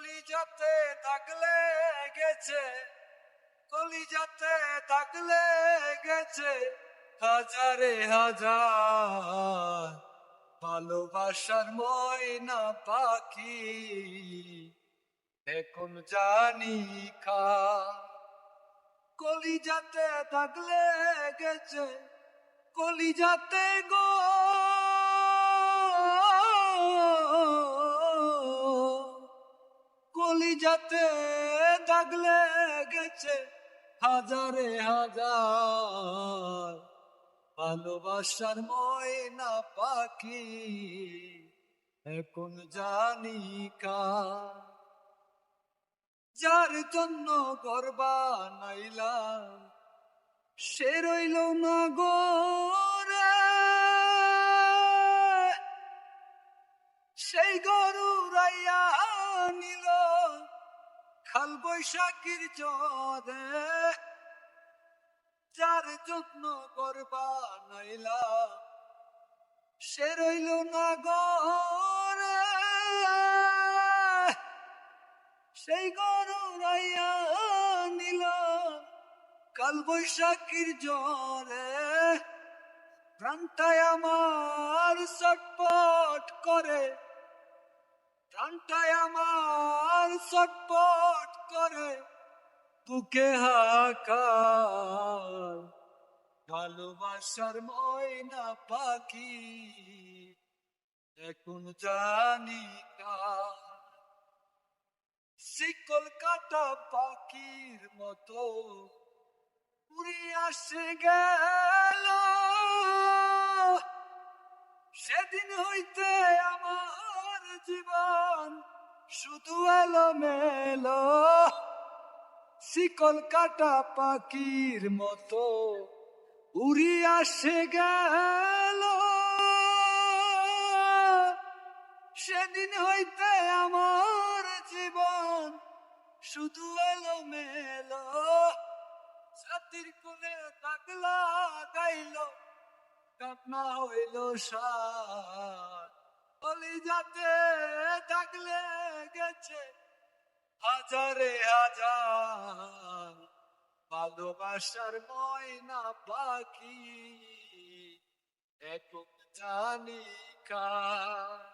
কলিজাতে দাগ লেগেছে, কলিজাতে দাগ লেগেছে, হাজারে হাজার ভালোবাসার ময়না পাখি এখন জানি খা। কলিজাতে দাগ লেগেছে, কলিজাতে গো, কলিজাতে দাগ লেগেছে, হাজারে হাজার ভালোবাসার ময়না পাখি এখন জানি কার। যার জন্য ঘর বানাইলাম সে রইল না গো রে, সেই গরু রাইয়া নিল কাল বৈশাখীর জ্বরে। যার জন্য ঘর বানাইলাম সে রইল না গো রে, সেই গরু রাইয়া নিল কাল বৈশাখীর জ্বরে। প্রাণটায় আমার ছটফট করে, প্রাণটায় আমার ছটফট করে, বুকে হাহাকার ভালোবাসার ময়না পাখি এখন জানি কার। শিকল কাটা পাখির মতো উড়ে আসে গেল, সেদিন হইতে আমার জীবন শুধু এলোমেলো। শিকল কাটা পাখির মতো উড়ে আসে গেল, সেদিন হইতে আমার জীবন শুধু এলোমেলো। ছাতির কোলে দাগ লাগাইল, কান্না হইল সার। কলিজাতে দাগ লেগেছে, হাজারে হাজার ভালোবাসার ময়না পাখি এখন জানি কার।